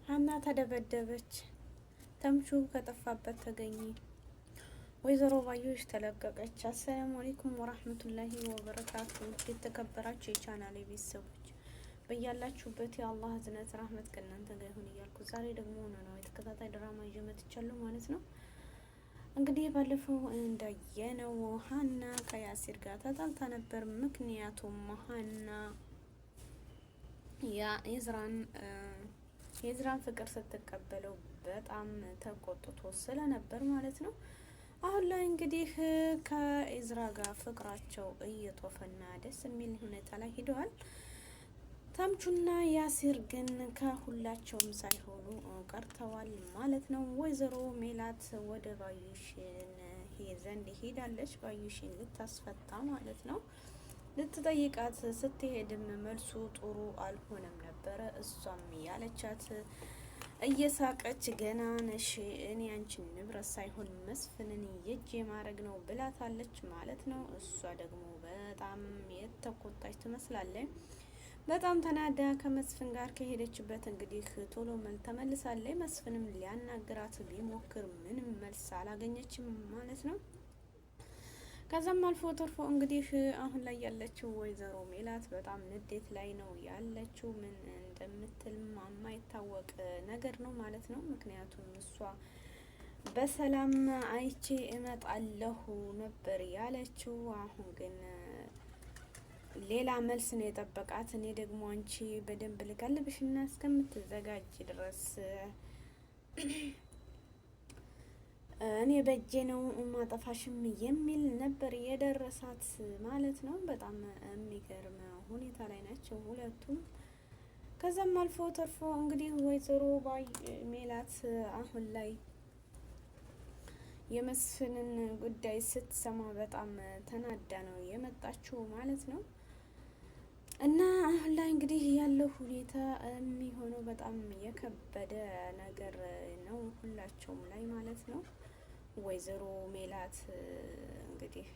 ሀና ተደበደበች። ተምቹ ከጠፋበት ተገኘ። ወይዘሮ ባዩሽ ተለቀቀች። አሰላሙ አለይኩም ወራህመቱላሂ ወበረካቱ። የተከበራችሁ የቻናሌ ቤተሰቦች በያላችሁበት የአላህ እዝነት ረህመት ከእናንተ ጋር ይሁን እያልኩ ዛሬ ደግሞ ኖላዊ ተከታታይ ድራማ ይዤ መጥቻለሁ ማለት ነው። እንግዲህ ባለፈው እንዳየነው ሀና ከያሲር ጋር ተጣልታ ነበር። ምክንያቱም ሀና የዝራን ፍቅር ስትቀበለው በጣም ተቆጥቶ ስለነበር ማለት ነው። አሁን ላይ እንግዲህ ከኢዝራ ጋር ፍቅራቸው እየጦፈና ደስ የሚል ሁኔታ ላይ ሂደዋል። ተምቹና ያሲር ግን ከሁላቸውም ሳይሆኑ ቀርተዋል ማለት ነው። ወይዘሮ ሜላት ወደ ባዩሽን ዘንድ ሄዳለች። ባዩሽን ልታስፈታ ማለት ነው። ልትጠይቃት ስትሄድም መልሱ ጥሩ አልሆነም ነበረ። እሷም ያለቻት እየሳቀች ገና ነሽ፣ እኔ አንቺን ንብረት ሳይሆን መስፍንን የእጅ ማድረግ ነው ብላታለች ማለት ነው። እሷ ደግሞ በጣም የተቆጣች ትመስላለች። በጣም ተናዳ ከመስፍን ጋር ከሄደችበት እንግዲህ ቶሎ ተመልሳለች። መስፍንም ሊያናግራት ቢሞክር ምንም መልስ አላገኘችም ማለት ነው። ከዛም አልፎ ተርፎ እንግዲህ አሁን ላይ ያለችው ወይዘሮ ሜላት በጣም ንዴት ላይ ነው ያለችው። ምን እንደምትል የማይታወቅ ነገር ነው ማለት ነው። ምክንያቱም እሷ በሰላም አይቼ እመጣለሁ ነበር ያለችው። አሁን ግን ሌላ መልስ ነው የጠበቃት። እኔ ደግሞ አንቺ በደንብ ልቀልብሽና እስከምትዘጋጅ ድረስ እኔ በእጄ ነው ማጠፋሽም የሚል ነበር የደረሳት ማለት ነው። በጣም የሚገርም ሁኔታ ላይ ናቸው ሁለቱም። ከዛም አልፎ ተርፎ እንግዲህ ወይዘሮ ሜላት አሁን ላይ የመስፍንን ጉዳይ ስትሰማ በጣም ተናዳ ነው የመጣችው ማለት ነው። እና አሁን ላይ እንግዲህ ያለው ሁኔታ የሚሆነው በጣም የከበደ ነገር ነው ሁላቸውም ላይ ማለት ነው። ወይዘሮ ሜላት እንግዲህ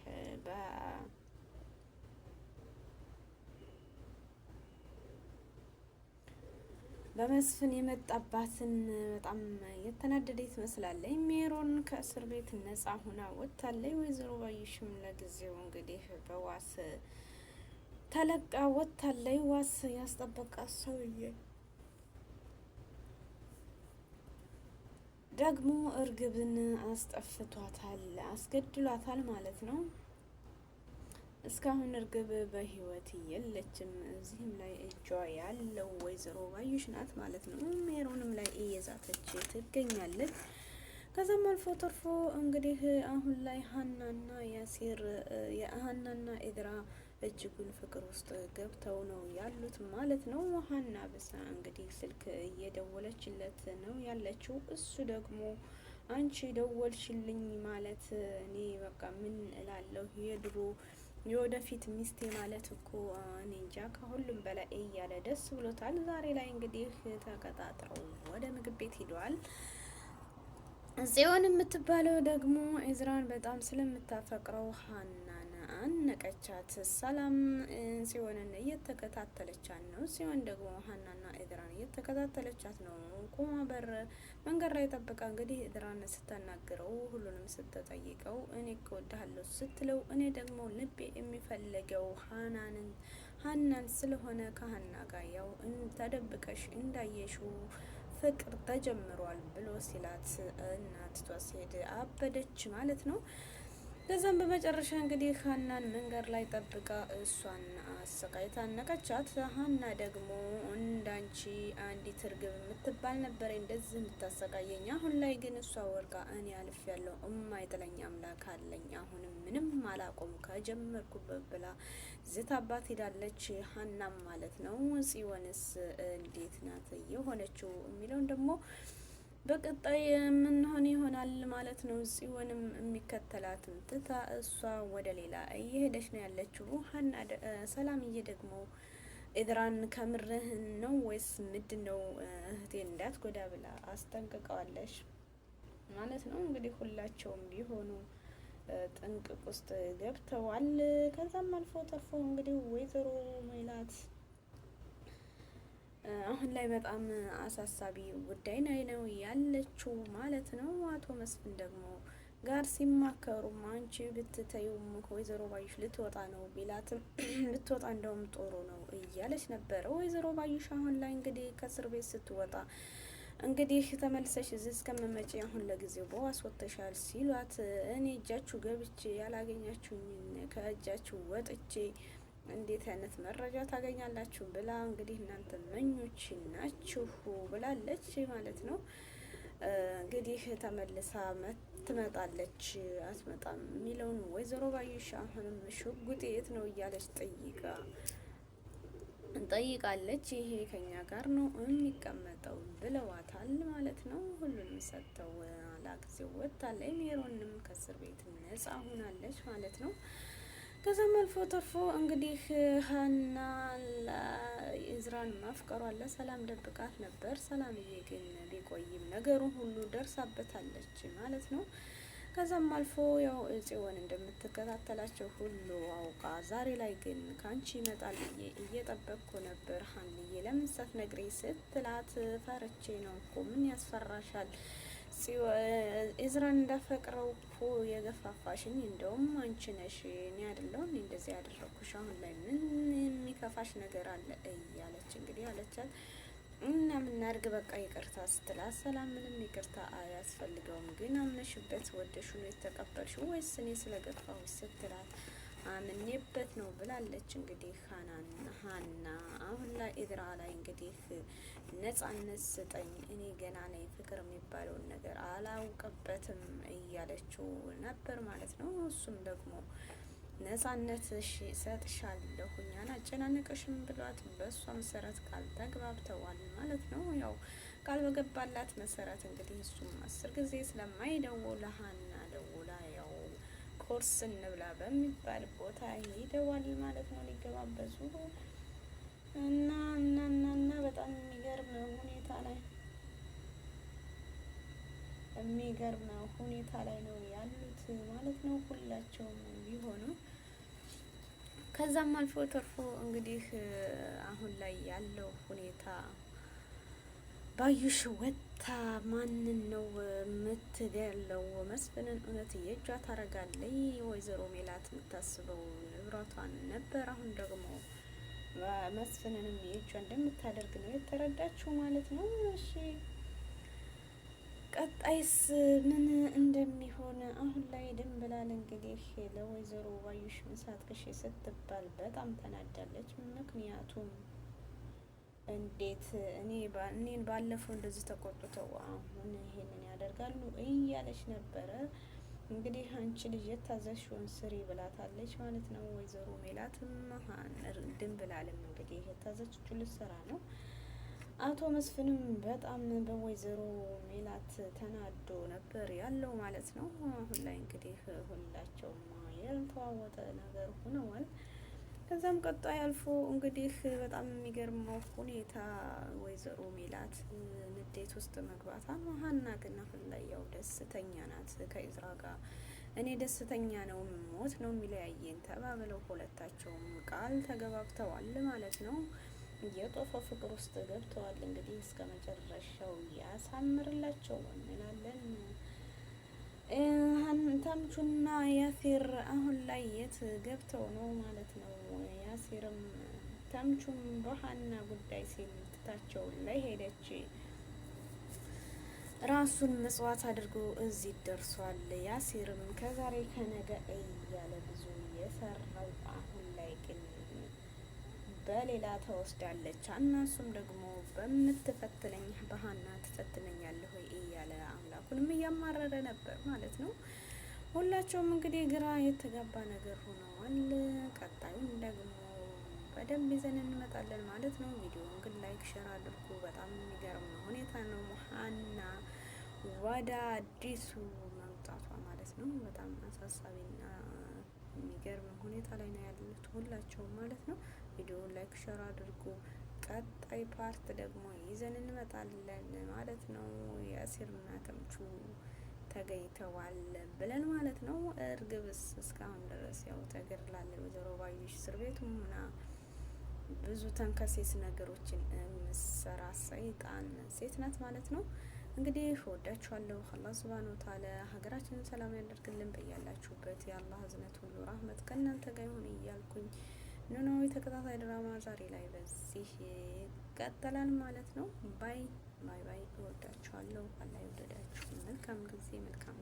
በመስፍን የመጣባትን በጣም የተናደደች ትመስላለች። ሜሮን ከእስር ቤት ነጻ ሁና ወጥታለች። ወይዘሮ ባዩሽም ለጊዜው እንግዲህ በዋስ ተለቃ ወጥታለች። ዋስ ያስጠበቃት ሰውዬ ደግሞ እርግብን አስጠፍቷታል፣ አስገድሏታል ማለት ነው። እስካሁን እርግብ በህይወት የለችም። እዚህም ላይ እጇ ያለው ወይዘሮ ባዩሽ ናት ማለት ነው። ሜሮንም ላይ እየዛተች ትገኛለች። ከዛም አልፎ ተርፎ እንግዲህ አሁን ላይ ሀናና ያሲር የሀናና ኤድራ እጅጉን ፍቅር ውስጥ ገብተው ነው ያሉት ማለት ነው። ሀና ብሳ እንግዲህ ስልክ እየደወለችለት ነው ያለችው። እሱ ደግሞ አንቺ ደወልሽልኝ ማለት እኔ በቃ ምን እላለሁ፣ የድሮ የወደፊት ሚስቴ ማለት እኮ እኔ እንጃ ከሁሉም በላይ እያለ ደስ ብሎታል። ዛሬ ላይ እንግዲህ ተቀጣጥረው ወደ ምግብ ቤት ሂደዋል። ጽዮን የምትባለው ደግሞ ኤዝራን በጣም ስለምታፈቅረው ሀናን አነቀቻት። ሰላም ጽዮንን እየተከታተለቻት ነው። ጽዮን ደግሞ ሀናና ኤዝራን እየተከታተለቻት ነው። ቁማ መንገድ ላይ ጠብቃ እንግዲህ ኤዝራን ስታናግረው ሁሉንም ስትጠይቀው እኔ እወድሃለሁ ስትለው እኔ ደግሞ ልቤ የሚፈልገው ሀናን ስለሆነ ከሀና ጋር ያው ተደብቀሽ እንዳየሽው ፍቅር ተጀምሯል ብሎ ሲላት እናትቷ ሲሄድ አበደች ማለት ነው። ከዛም በመጨረሻ እንግዲህ ሀናን መንገድ ላይ ጠብቃ እሷን አሰቃይታ አነቀቻት። ሀና ደግሞ እንዳንቺ አንዲት እርግብ የምትባል ነበር እንደዚህ የምታሰቃየኝ፣ አሁን ላይ ግን እሷ ወርቃ እኔ አልፍ ያለው እማይጥለኝ አምላክ አለኝ፣ አሁንም ምንም አላቆም ከጀመርኩበት ብላ ዝታባት ሄዳለች። ሀናም ማለት ነው። ጽዮንስ እንዴት ናት የሆነችው የሚለውን ደግሞ በቀጣይ የምንሆን ይሆናል ማለት ነው። ጽዮንም የሚከተላትን ትታ እሷ ወደ ሌላ እየሄደች ነው ያለችው። ሀና ሰላምዬ ደግሞ ኤድራን ከምርህን ነው ወይስ ምንድን ነው እህቴን እንዳትጎዳ ብላ አስጠንቅቀዋለች ማለት ነው። እንግዲህ ሁላቸውም ቢሆኑ ጥንቅቅ ውስጥ ገብተዋል። ከዛም አልፎ ተርፎ እንግዲህ ወይዘሮ ሜላት አሁን ላይ በጣም አሳሳቢ ጉዳይ ላይ ነው ያለችው ማለት ነው። አቶ መስፍን ደግሞ ጋር ሲማከሩም አንቺ ብትተዩም ወይዘሮ ባዩሽ ልትወጣ ነው ቢላትም ብትወጣ እንደውም ጥሩ ነው እያለች ነበረ። ወይዘሮ ባዩሽ አሁን ላይ እንግዲህ ከእስር ቤት ስትወጣ እንግዲህ ተመልሰሽ እዚህ እስከምመጪ አሁን ለጊዜው በዋስ ወጥተሻል ሲሏት እኔ እጃችሁ ገብቼ ያላገኛችሁኝን ከእጃችሁ ወጥቼ እንዴት አይነት መረጃ ታገኛላችሁ ብላ እንግዲህ እናንተ መኞች ናችሁ ብላለች ማለት ነው። እንግዲህ ተመልሳ ትመጣለች አትመጣም የሚለውን ወይዘሮ ባዩሽ አሁንም ሽጉጤ የት ነው እያለች ጠይቃለች። ይሄ ከኛ ጋር ነው የሚቀመጠው ብለዋታል ማለት ነው። ሁሉንም ሰጥተው ላጊዜው ወጥታለች። ሜሮንም ከእስር ቤት ነጻ ሆናለች ማለት ነው። ከዛም አልፎ ተርፎ እንግዲህ ሀና ኢዝራን ማፍቀሯን ለሰላም ደብቃት ነበር። ሰላምዬ ግን ቢቆይም ነገሩን ሁሉ ደርሳበታለች ማለት ነው። ከዛም አልፎ ያው ጽዮን እንደምትከታተላቸው ሁሉ አውቃ ዛሬ ላይ ግን ካንቺ ይመጣል ብዬ እየጠበቅኩ ነበር ሀንዬ ለምን ሳትነግሪኝ ስትላት ፈርቼ ነው እኮ ምን ያስፈራሻል? ኢዝራን እንዳፈቅረው እኮ የገፋፋሽኝ እንደውም አንቺ ነሽ፣ እኔ አይደለሁ እንደዚህ ያደረኩሽ። አሁን ላይ ምን የሚከፋሽ ነገር አለ እያለች እንግዲህ አለቻት። እና ምናርግ በቃ ይቅርታ ስትላት ሰላም ምንም ይቅርታ አያስፈልገውም፣ ግን አምነሽበት ወደሹ ነው የተቀበልሽው ወይስ እኔ ስለገፋሁሽ ስትላት አምኔበት ነው ብላለች። እንግዲህ ሀና አሁን ላይ ኢዝራ ላይ እንግዲህ ነጻነት ስጠኝ፣ እኔ ገና ነኝ፣ ፍቅር የሚባለውን ነገር አላውቅበትም እያለችው ነበር ማለት ነው። እሱም ደግሞ ነጻነት ሰጥሻለሁኝ አላጨናነቅሽም ብሏት በእሷ መሰረት ቃል ተግባብተዋል ማለት ነው። ያው ቃል በገባላት መሰረት እንግዲህ እሱም 10 ጊዜ ስለማይደውል ሀና ደውላ ያው ኮርስ እንብላ በሚባል ቦታ ሄደዋል ማለት ነው ሊገባበዙ እና በጣም የሚገርም ሁኔታ ላይ ነው ያሉት ማለት ነው ሁላቸውም ቢሆኑ። ከዛም አልፎ ተርፎ እንግዲህ አሁን ላይ ያለው ሁኔታ ባዩሽ ወጥታ ማንን ነው የምትገለው? መስፍንን እውነት የእጇ ታረጋለይ? ወይዘሮ ሜላት የምታስበው ንብረቷን ነበር። አሁን ደግሞ መስፍንንም የእጇ እንደምታደርግ ነው የተረዳችው ማለት ነው። እሺ ቀጣይስ ምን እንደሚሆን አሁን ላይ ድንብላል እንግዲህ ለወይዘሮ ባዩሽ ምሳጥቅሽ ስትባል በጣም ተናዳለች። ምክንያቱም እንዴት እኔን ባለፈው እንደዚህ ተቆጥተው አሁን ይሄንን ያደርጋሉ እያለች ነበረ። እንግዲህ አንቺ ልጅ የታዘዝሽውን ስሪ ብላታለች ማለት ነው ወይዘሮ ሜላትም። ድንብላልም እንግዲህ የታዘዝችው ልትሰራ ነው። አቶ መስፍንም በጣም በወይዘሮ ሜላት ተናዶ ነበር ያለው ማለት ነው። አሁን ላይ እንግዲህ ሁላቸውም ያልተዋወጠ ነገር ሆነዋል። ከዛም ቀጣይ አልፎ እንግዲህ በጣም የሚገርመው ሁኔታ ወይዘሮ ሜላት ንዴት ውስጥ መግባታ ነው። ሀና ግን አሁን ላይ ያው ደስተኛ ናት ከኢዝራ ጋር። እኔ ደስተኛ ነው ሞት ነው የሚለያየን ተባብለው ሁለታቸውም ቃል ተገባብተዋል ማለት ነው። የጦፈ ፍቅር ውስጥ ገብተዋል። እንግዲህ እስከ መጨረሻው ያሳምርላቸው እንላለን። ተምቹና ያሲር አሁን ላይ የት ገብተው ነው ማለት ነው? ያሲርም ተምቹም በሀና ጉዳይ ሲል ትታቸው ላይ ሄደች። ራሱን መስዋዕት አድርጎ እዚህ ደርሷል። ያሲርም ከዛሬ ከነገ እያለ ብዙ የሰራው አሁን ላይ ግን በሌላ ተወስዳለች። እነሱም ደግሞ በምትፈትነኝ በሀና ትፈትነኛለህ ወይ እያለ አምላኩንም እያማረረ ነበር ማለት ነው። ሁላቸውም እንግዲህ ግራ የተጋባ ነገር ሆነዋል። ቀጣዩን ደግሞ በደንብ ይዘን እንመጣለን ማለት ነው። ቪዲዮውን ግን ላይክ ሼር አድርጉ። በጣም የሚገርም ሁኔታ ነው ሀና ወደ አዲሱ መምጣቷ ማለት ነው። በጣም አሳሳቢና የሚገርም ሁኔታ ላይ ነው ያሉት ሁላቸውም ማለት ነው። ቪዲዮውን ላይክ ሼር አድርጉ። ቀጣይ ፓርት ደግሞ ይዘን እንመጣለን ማለት ነው። ያሲርና ተምቹ ተገኝተዋል ብለን ማለት ነው። እርግብስ እስካሁን ድረስ ያው ተገድላለች። ወይዘሮ ባዩሽ እስር ቤቱም ብዙ ተንከሴስ ነገሮችን ምሰራ ሰይጣን ሴት ናት ማለት ነው። እንግዲህ እወዳችኋለሁ። አላህ ሱብሃነሁ ወተዓላ ሀገራችንን ሰላም ያደርግልን። በያላችሁበት የአላህ እዝነት ሁሉ ራህመት ከእናንተ ጋር ይሁን እያልኩኝ ኖላዊ ተከታታይ ድራማ ዛሬ ላይ በዚህ ይቀጥላል ማለት ነው። ባይ ባይ ባይ። እወዳችኋለሁ። አላህ ይወደዳችሁ። መልካም ጊዜ መልካም